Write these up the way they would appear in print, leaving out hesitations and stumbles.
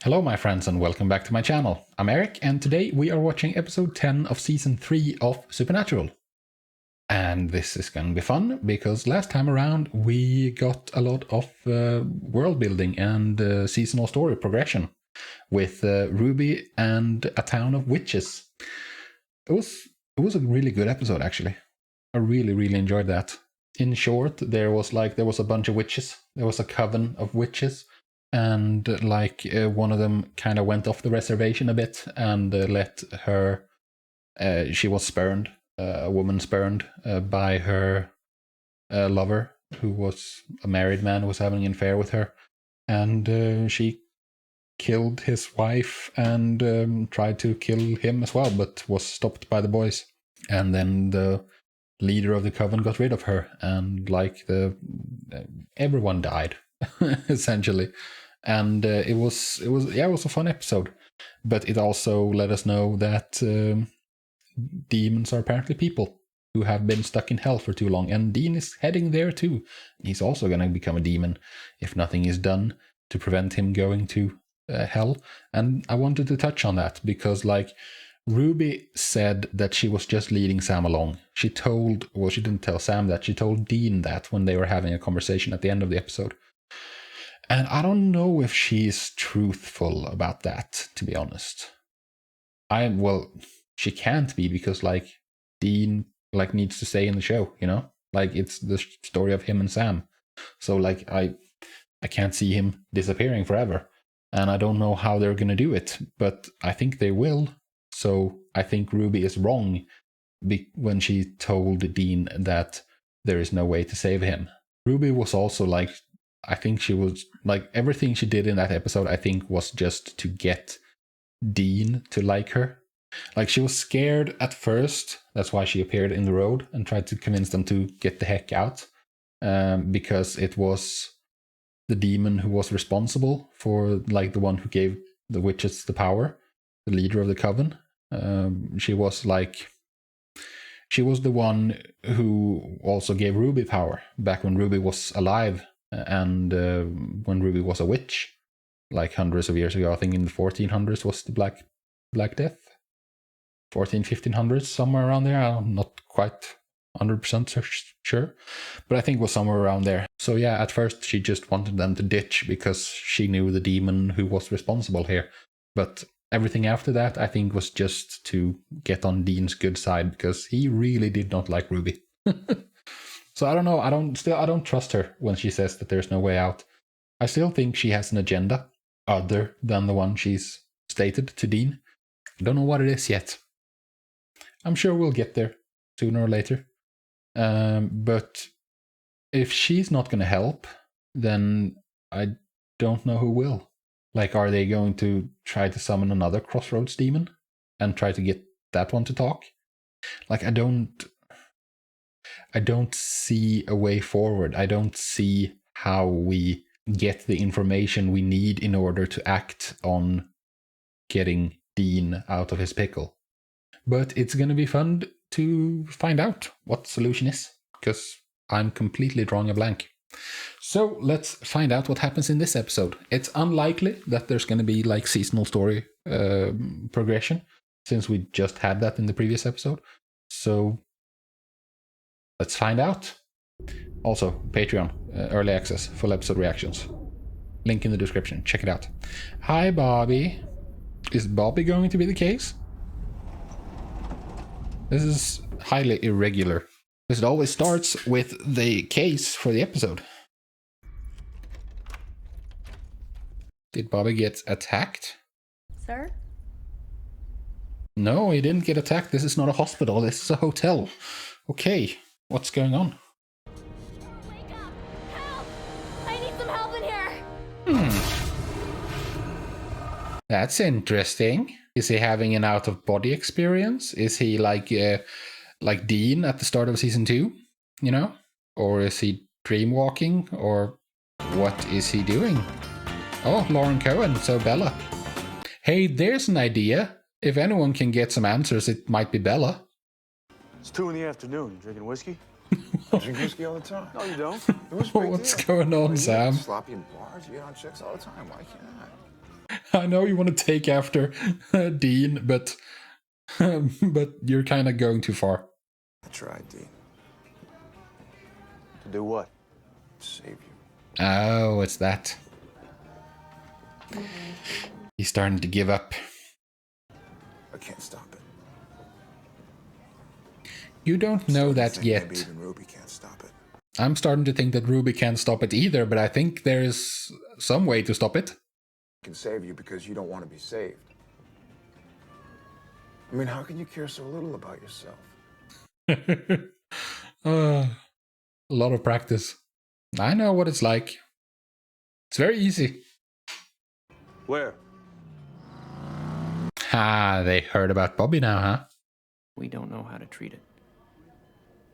Hello my friends and welcome back to my channel. I'm Eric and today we are watching episode 10 of season 3 of Supernatural. And this is gonna be fun because last time around we got a lot of world building and seasonal story progression with Ruby and a town of witches. It was a really good episode actually. I really enjoyed that. In short, there was a bunch of witches. There was a coven of witches. And one of them kind of went off the reservation a bit and let her. She was spurned, a woman spurned by her lover, who was a married man who was having an affair with her, and she killed his wife and tried to kill him as well, but was stopped by the boys. And then the leader of the coven got rid of her, and everyone died essentially. And it was a fun episode, but it also let us know that demons are apparently people who have been stuck in hell for too long, and Dean is heading there too. He's also going to become a demon if nothing is done to prevent him going to hell. And I wanted to touch on that because Ruby said that she was just leading Sam along. She didn't tell Sam that, she told Dean that when they were having a conversation at the end of the episode. And I don't know if she's truthful about that, to be honest. She can't be because Dean needs to stay in the show, you know? It's the story of him and Sam. So I can't see him disappearing forever. And I don't know how they're gonna do it, but I think they will. So I think Ruby is wrong when she told Dean that there is no way to save him. Ruby was also I think she was everything she did in that episode, I think was just to get Dean to like her. She was scared at first. That's why she appeared in the road and tried to convince them to get the heck out. Because it was the demon who was responsible for the one who gave the witches the power, the leader of the coven. She was the one who also gave Ruby power back when Ruby was alive and when Ruby was a witch, hundreds of years ago. I think in the 1400s was the Black Death. 1500s, somewhere around there. I'm not quite 100% sure, but I think it was somewhere around there. So yeah, at first she just wanted them to ditch because she knew the demon who was responsible here. But everything after that, I think, was just to get on Dean's good side because he really did not like Ruby. So I don't know. I don't trust her when she says that there's no way out. I still think she has an agenda other than the one she's stated to Dean. I don't know what it is yet. I'm sure we'll get there sooner or later. But if she's not going to help, then I don't know who will. Are they going to try to summon another Crossroads demon and try to get that one to talk? I don't see a way forward. I don't see how we get the information we need in order to act on getting Dean out of his pickle. But it's going to be fun to find out what the solution is, because I'm completely drawing a blank. So let's find out what happens in this episode. It's unlikely that there's going to be seasonal story progression, since we just had that in the previous episode. So let's find out. Also, Patreon, early access, full episode reactions. Link in the description. Check it out. Hi, Bobby. Is Bobby going to be the case? This is highly irregular, because it always starts with the case for the episode. Did Bobby get attacked? Sir? No, he didn't get attacked. This is not a hospital. This is a hotel. Okay, what's going on? Wake up! Help! I need some help in here! That's interesting. Is he having an out-of-body experience? Is he like Dean at the start of season 2? You know? Or is he dreamwalking? Or what is he doing? Oh, Lauren Cohen, so Bella. Hey, there's an idea. If anyone can get some answers, it might be Bella. It's 2 in the afternoon. You drinking whiskey? I drink whiskey all the time. No, you don't. What's the big What's deal? going on, Sam? Sloppy in bars, you get on chicks all the time. Why can't I? I know you want to take after Dean, but you're kind of going too far. I tried, Dean. To do what? Save you. Oh, it's that. He's starting to give up. I can't stop it. You don't know Starting to that think yet. Maybe even Ruby can't stop it. I'm starting to think that Ruby can't stop it either, but I think there's some way to stop it. I can save you because you don't want to be saved. I mean, how can you care so little about yourself? A lot of practice. I know what it's like. It's very easy. Where? Ah, they heard about Bobby now, huh? We don't know how to treat it.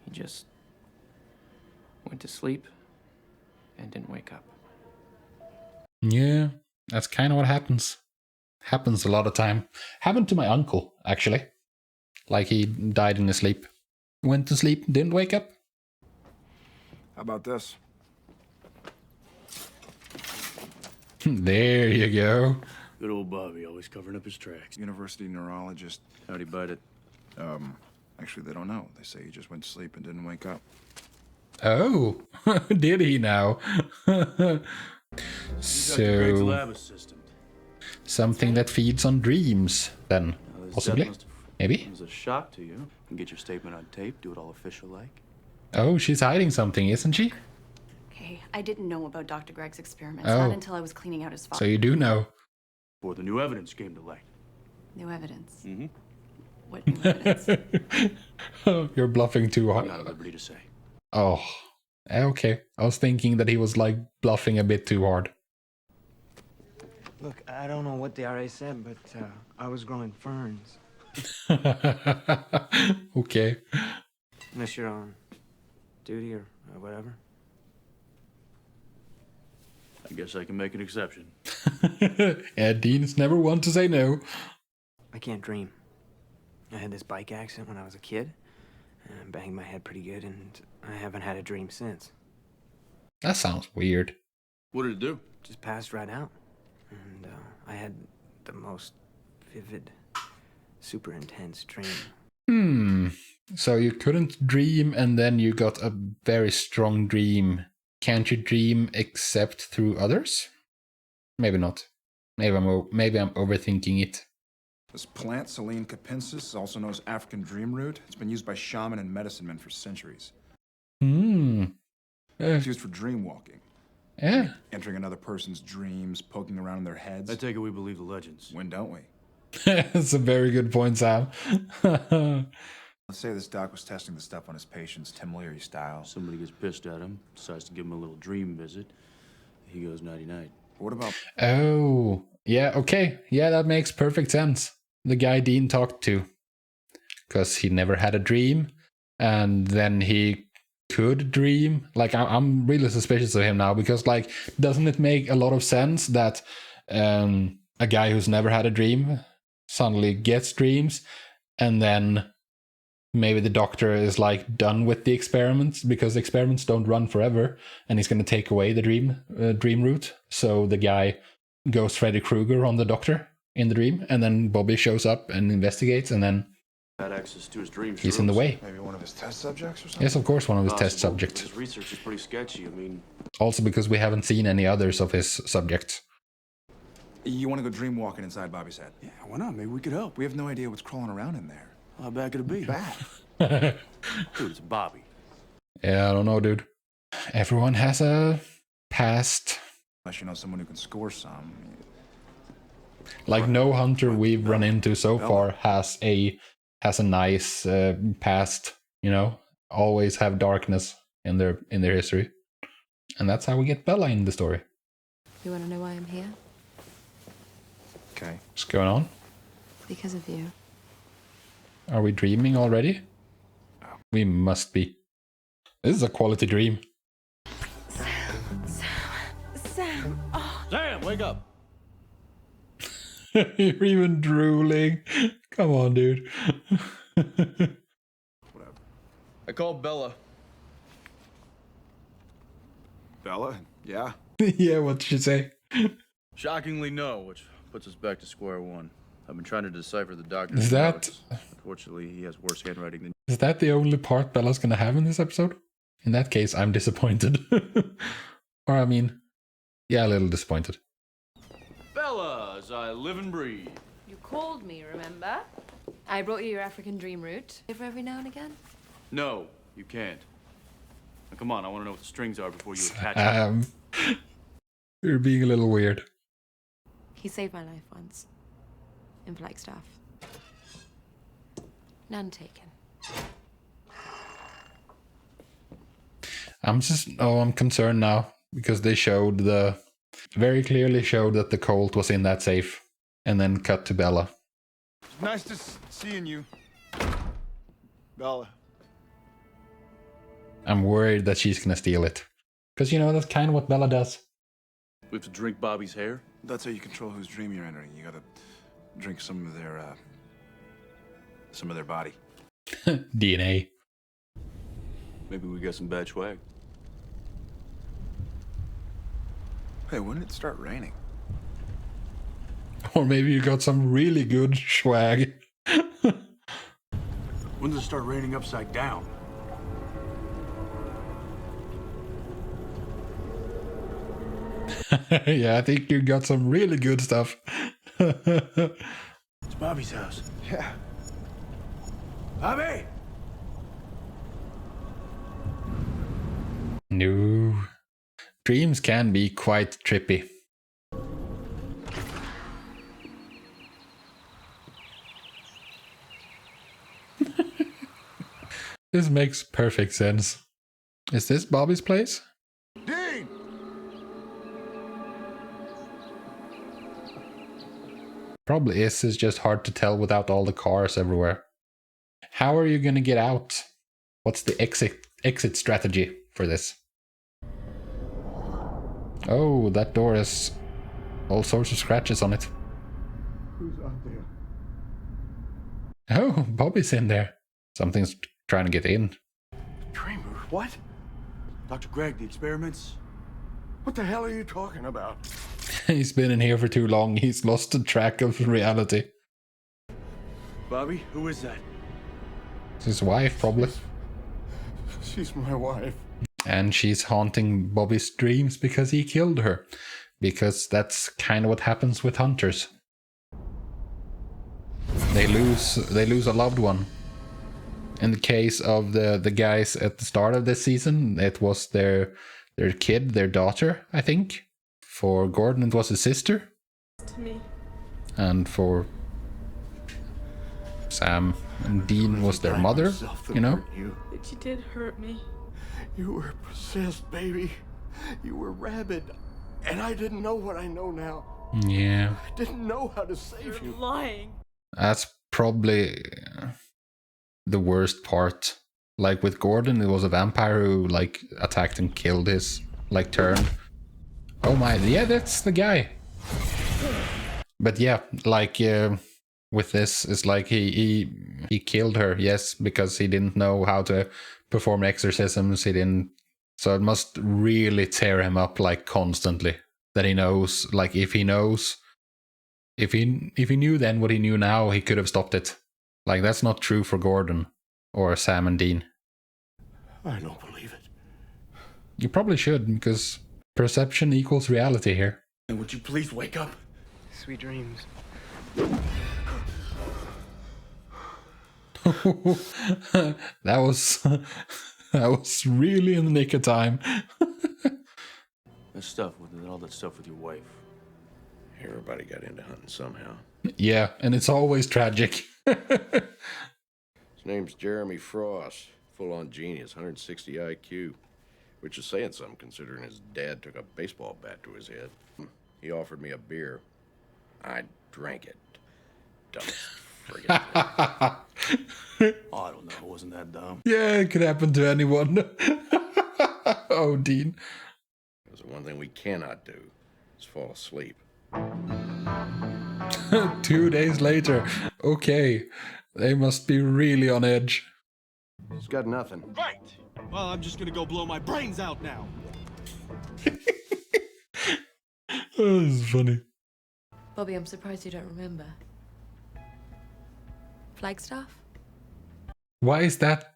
He just went to sleep and didn't wake up. Yeah, that's kind of what happens. Happens a lot of time. Happened to my uncle, actually. Like he died in his sleep. Went to sleep, didn't wake up. How about this? There you go. Good old Bobby, always covering up his tracks. University neurologist. How'd he bite it? Actually, they don't know. They say he just went to sleep and didn't wake up. Oh, did he now? Dr. Greg's So, lab assistant. something that feeds on dreams, then, This possibly? death must have Maybe? come as a shock to you. And get your statement on tape, do it all official like. Oh, she's hiding something, isn't she? Okay, I didn't know about Dr. Greg's experiments, Oh. not until I was cleaning out his file. So you do know. Before the new evidence came to light. New evidence. Mm-hmm. What new evidence? You're bluffing too I'm not hard. at liberty to say. Oh, okay. I was thinking that he was like bluffing a bit too hard. Look, I don't know what the RA said, but I was growing ferns. Okay. Unless you're on duty or whatever. I guess I can make an exception. Yeah, Dean's never one to say no. I can't dream. I had this bike accident when I was a kid. And banged my head pretty good, and I haven't had a dream since. That sounds weird. What did it do? Just passed right out. And I had the most vivid, super intense dream. So you couldn't dream and then you got a very strong dream. Can't you dream except through others? Maybe not. Maybe I'm overthinking it. This plant, Selene capensis, also known as African dream root, it's been used by shaman and medicine men for centuries. It's used for dream walking. Yeah. Entering another person's dreams, poking around in their heads. I take it we believe the legends. When don't we? That's a very good point, Sam. Let's say this doc was testing the stuff on his patients, Tim Leary style. Somebody gets pissed at him, decides to give him a little dream visit. He goes nighty-night. What about Oh, yeah, okay. Yeah, that makes perfect sense. The guy Dean talked to. Because he never had a dream, and then he could dream. Like, I'm really suspicious of him now, because, like, doesn't it make a lot of sense that a guy who's never had a dream suddenly gets dreams, and then maybe the doctor is, like, done with the experiments, because experiments don't run forever, and he's going to take away the dream route. So the guy goes Freddy Krueger on the doctor in the dream, and then Bobby shows up and investigates, and then Had access to his dream he's in the way. maybe one of his test subjects or something? Yes, of course, one of his test Possible. subjects. His research is pretty sketchy. I mean, Also because we haven't seen any others of his subjects. You want to go dream walking inside Bobby's head? yeah, why not? Maybe we could help. We have no idea what's crawling around in there. How bad could it be? Bad. Dude, it's Bobby. Yeah, I don't know, dude. Everyone has a past. Unless you know someone who can score some. Like, no hunter we've run into so far has a nice past, you know? Always have darkness in their history. And that's how we get Bella in the story. You want to know why I'm here? Okay. What's going on? Because of you. Are we dreaming already? We must be. This is a quality dream. Sam! Oh. Sam, wake up! You're even drooling. Come on, dude. Whatever. I called Bella. Bella? Yeah? Yeah, what did you say? Shockingly, no, which puts us back to square one. I've been trying to decipher the doctor's Is that... notes. Unfortunately, he has worse handwriting than... Is that the only part Bella's gonna have in this episode? In that case, I'm disappointed. Or, I mean, yeah, a little disappointed. Bella, as I live and breathe. You called me, remember? I brought you your African dream route. For every now and again. No, you can't. Now, come on, I want to know what the strings are before you attach them. You're being a little weird. He saved my life once. In Flagstaff. None taken. I'm concerned now because they very clearly showed that the Colt was in that safe and then cut to Bella. It's nice to seeing you, Bella. I'm worried that she's gonna steal it. Because, you know, that's kind of what Bella does. We have to drink Bobby's hair? That's how you control whose dream you're entering. You gotta drink some of their body. DNA. Maybe we got some bad swag. Hey, when did it start raining? Or maybe you got some really good swag. When does it start raining upside down? Yeah, I think you got some really good stuff. It's Bobby's house. Yeah. Bobby! No. Dreams can be quite trippy. This makes perfect sense. Is this Bobby's place? Dean! Probably is. It's just hard to tell without all the cars everywhere. How are you gonna get out? What's the exit strategy for this? Oh, that door has all sorts of scratches on it. Who's out there? Oh, Bobby's in there. Something's trying to get in. Dreamer? What? Dr. Gregg, the experiments? What the hell are you talking about? He's been in here for too long. He's lost the track of reality. Bobby, who is that? It's his wife, probably. She's my wife. And she's haunting Bobby's dreams because he killed her. Because that's kind of what happens with hunters. They lose a loved one. In the case of the guys at the start of this season, it was their kid, their daughter, I think. For Gordon, it was his sister. To me. And for Sam and Dean was their mother, you know? But you did hurt me. You were possessed, baby. You were rabid. And I didn't know what I know now. Yeah. I didn't know how to save you. Lying. That's probably the worst part. Like with Gordon, it was a vampire who like attacked and killed his turn. Oh my, yeah, that's the guy. But yeah, like with this, it's like he killed her, yes, because he didn't know how to perform exorcisms. He didn't, so it must really tear him up like constantly. That he knows, like if he knows, if he knew then what he knew now, he could have stopped it. Like that's not true for Gordon or Sam and Dean. I don't believe it. You probably should, because perception equals reality here. And would you please wake up? Sweet dreams. that was really in the nick of time. That stuff all that stuff with your wife. Everybody got into hunting somehow. Yeah, and it's always tragic. His name's Jeremy Frost. Full-on genius, 160 IQ. Which is saying something considering his dad took a baseball bat to his head. He offered me a beer. I drank it. Dumbest friggin' thing. Oh, I don't know. It wasn't that dumb. Yeah, it could happen to anyone. Oh, Dean. There's the one thing we cannot do is fall asleep. 2 days later. Okay. They must be really on edge. He's got nothing. Right. Well, I'm just gonna go blow my brains out now. Oh, this is funny. Bobby, I'm surprised you don't remember. Flagstaff? Why is that?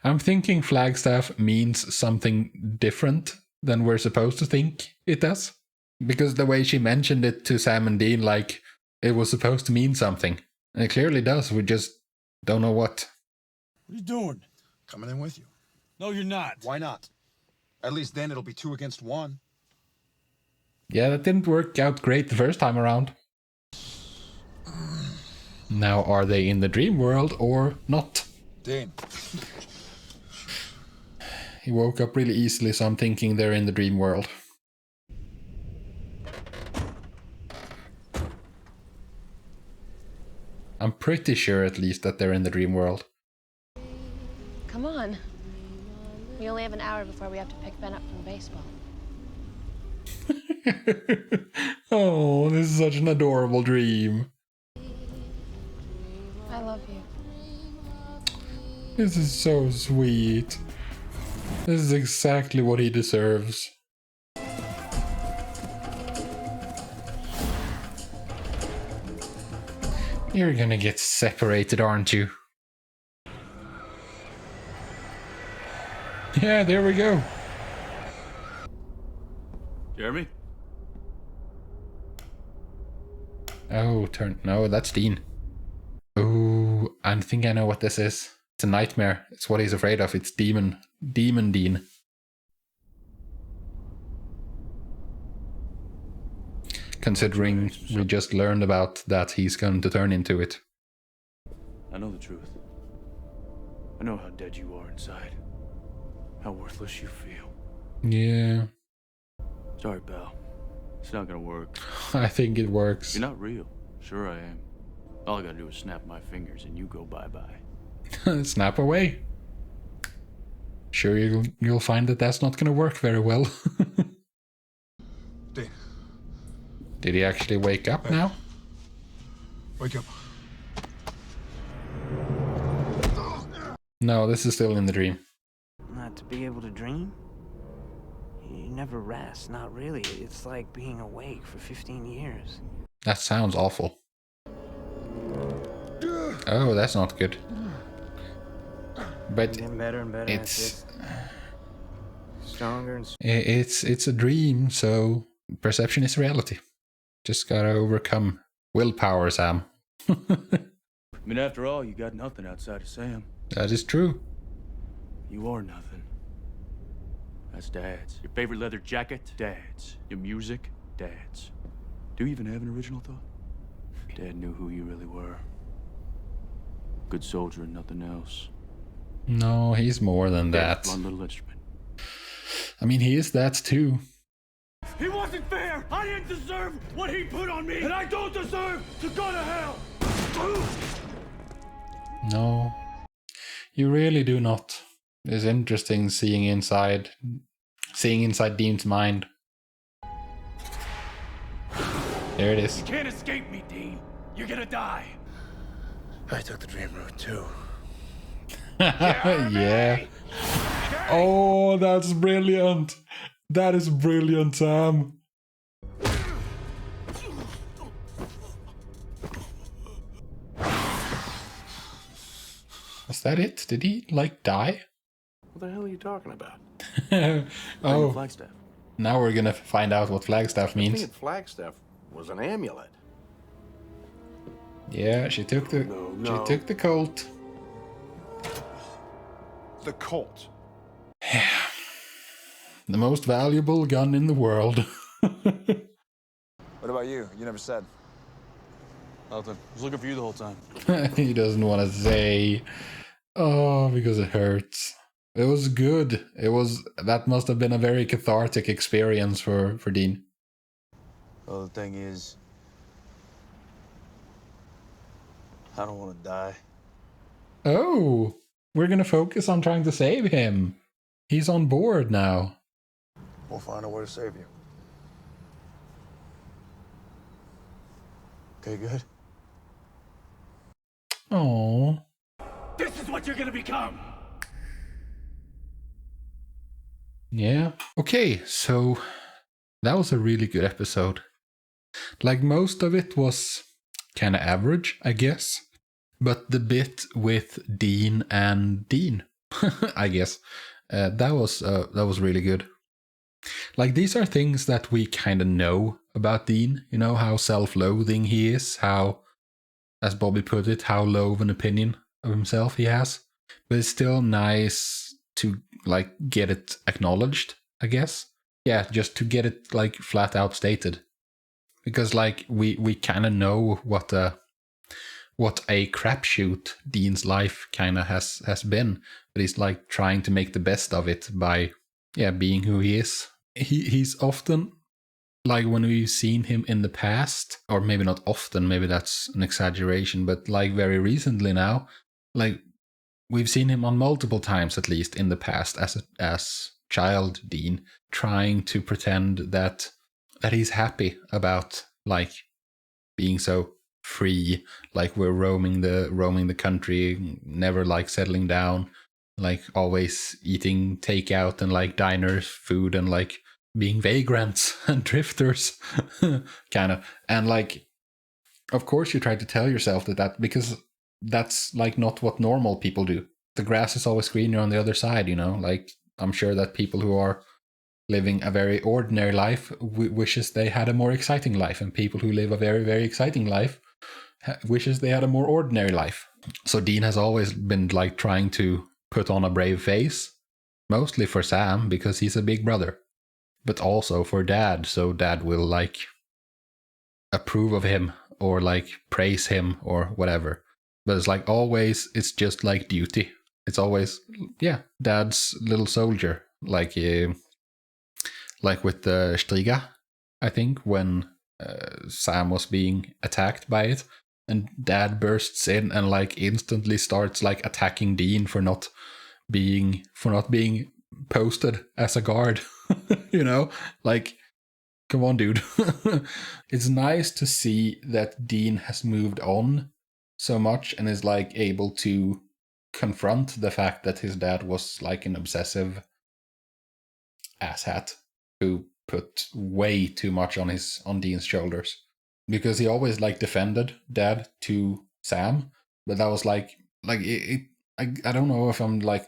I'm thinking Flagstaff means something different than we're supposed to think it does. Because the way she mentioned it to Sam and Dean, like it was supposed to mean something. And it clearly does, we just don't know what. What are you doing? Coming in with you. No, you're not. Why not? At least then it'll be 2 against 1. Yeah, that didn't work out great the first time around. Now, are they in the dream world or not? Dean. He woke up really easily, so I'm thinking they're in the dream world. I'm pretty sure, at least, that they're in the dream world. Come on. We only have an hour before we have to pick Ben up from baseball. Oh, this is such an adorable dream. I love you. This is so sweet. This is exactly what he deserves. You're gonna get separated, aren't you? Yeah, there we go. Jeremy? Oh, no, that's Dean. Oh, I think I know what this is. It's a nightmare. It's what he's afraid of. It's Demon Dean. Considering we just learned about that he's going to turn into it. I know the truth. I know how dead you are inside. How worthless you feel. Yeah. Sorry, pal. It's not gonna work. I think it works. You're not real. Sure I am. All I gotta do is snap my fingers and you go bye-bye. Snap away. Sure, you'll find that that's not gonna work very well. Dean. Did he actually wake up now? Wake up. No, this is still in the dream. Not to be able to dream? You never rest, not really. It's like being awake for 15 years. That sounds awful. Oh, that's not good. But Getting better and better. it's stronger and it's a dream, so perception is reality. Just gotta overcome willpower, Sam. I mean, after all, you got nothing outside of Sam. That is true. You are nothing. That's Dad's. Your favorite leather jacket? Dad's. Your music? Dad's. Do you even have an original thought? Dad knew who you really were. Good soldier and nothing else. No, he's more than that. One little instrument. I mean, he is that too. He wasn't fair! I didn't deserve what he put on me! And I don't deserve to go to hell! No, you really do not. It's interesting seeing inside Dean's mind. There it is. You can't escape me, Dean. You're gonna die. I took the dream route too. Yeah. Oh, that's brilliant. That is brilliant, Sam. Was that it? Did he, like, die? What the hell are you talking about? Oh, Flagstaff. now we're gonna find out what Flagstaff I think means. Flagstaff was an amulet. Yeah, she took the No. she took the Colt. The Colt. The most valuable gun in the world. What about you? You never said. Nothing. I was looking for you the whole time. He doesn't want to say. Oh, because it hurts. It was good. That must have been a very cathartic experience for Dean. Well, the thing is, I don't want to die. Oh, we're gonna focus on trying to save him. He's on board now. We'll find a way to save you. Okay, good. Oh. This is what you're gonna become! Yeah. Okay, so that was a really good episode. Like most of it was kind of average, I guess. But the bit with Dean and Dean, I guess, that was really good. Like, these are things that we kind of know about Dean, you know, how self-loathing he is, how, as Bobby put it, how low of an opinion of himself he has. But it's still nice to, like, get it acknowledged, I guess. Yeah, just to get it, like, flat out stated. Because, like, we kind of know what a crapshoot Dean's life kind of has been. But he's, like, trying to make the best of it by, yeah, being who he is. He's often, like, when we've seen him in the past, or maybe not often, maybe that's an exaggeration, but, like, very recently now, like, we've seen him on multiple times, at least, in the past, as child Dean, trying to pretend that he's happy about, like, being so free, like, we're roaming the country, never, like, settling down, like, always eating takeout and, like, diners food, and, like, being vagrants and drifters, kind of. And, like, of course you try to tell yourself that because that's, like, not what normal people do. The grass is always greener on the other side, you know? Like, I'm sure that people who are living a very ordinary life wishes they had a more exciting life, and people who live a very, very exciting life wishes they had a more ordinary life. So Dean has always been, like, trying to put on a brave face, mostly for Sam, because he's a big brother, but also for Dad, so Dad will, like, approve of him, or, like, praise him, or whatever. But it's, like, always, it's just, like, duty. It's always, yeah, Dad's little soldier, like with the Striga, I think, when Sam was being attacked by it, and Dad bursts in and, like, instantly starts, like, attacking Dean for not being posted as a guard. You know, like, come on, dude. It's nice to see that Dean has moved on so much and is, like, able to confront the fact that his dad was, like, an obsessive asshat who put way too much on Dean's shoulders, because he always, like, defended Dad to Sam, but that was like I don't know if I'm, like,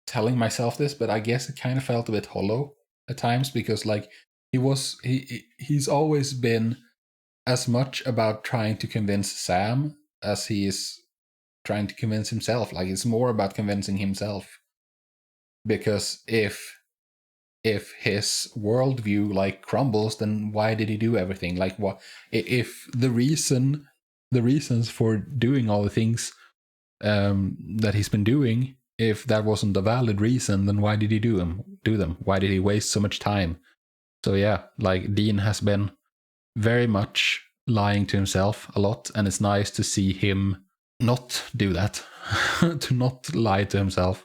telling myself this, but I guess it kind of felt a bit hollow at times, because, like, he's always been as much about trying to convince Sam as he is trying to convince himself. Like, it's more about convincing himself, because if his worldview, like, crumbles, then why did he do everything? Like, what if the reasons for doing all the things that he's been doing, if that wasn't a valid reason, then why did he do them? Why did he waste so much time? So yeah, like, Dean has been very much lying to himself a lot, and it's nice to see him not do that, to not lie to himself.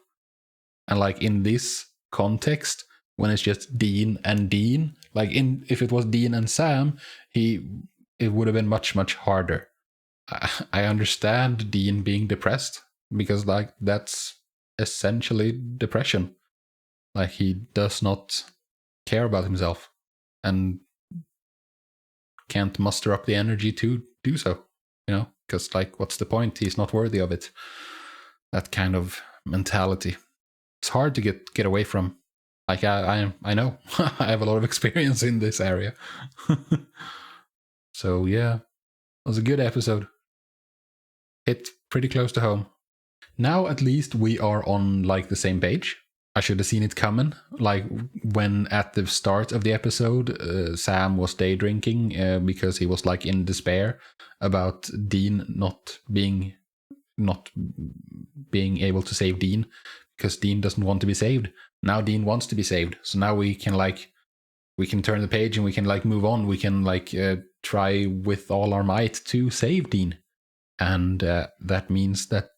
And, like, in this context, when it's just Dean and Dean, like, if it was Dean and Sam, it would have been much, much harder. I understand Dean being depressed, because, like, that's essentially depression. Like, he does not care about himself and can't muster up the energy to do so, you know, because, like, what's the point? He's not worthy of it. That kind of mentality. It's hard to get away from. Like, I know. I have a lot of experience in this area. So yeah, it was a good episode. Hit pretty close to home. Now at least we are on, like, the same page. I should have seen it coming. Like, when at the start of the episode, Sam was day drinking because he was, like, in despair about Dean not being able to save Dean, because Dean doesn't want to be saved. Now Dean wants to be saved. So now we can turn the page and we can, like, move on. We can, like, try with all our might to save Dean. And that means that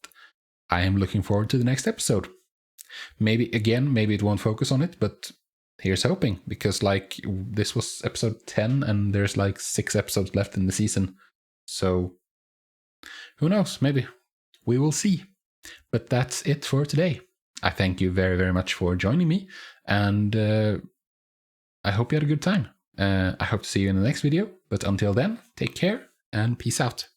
I am looking forward to the next episode. Maybe it won't focus on it, but here's hoping, because, like, this was episode 10 and there's, like, 6 episodes left in the season. So who knows? Maybe. We will see. But that's it for today. I thank you very, very much for joining me, and I hope you had a good time. I hope to see you in the next video, but until then, take care and peace out.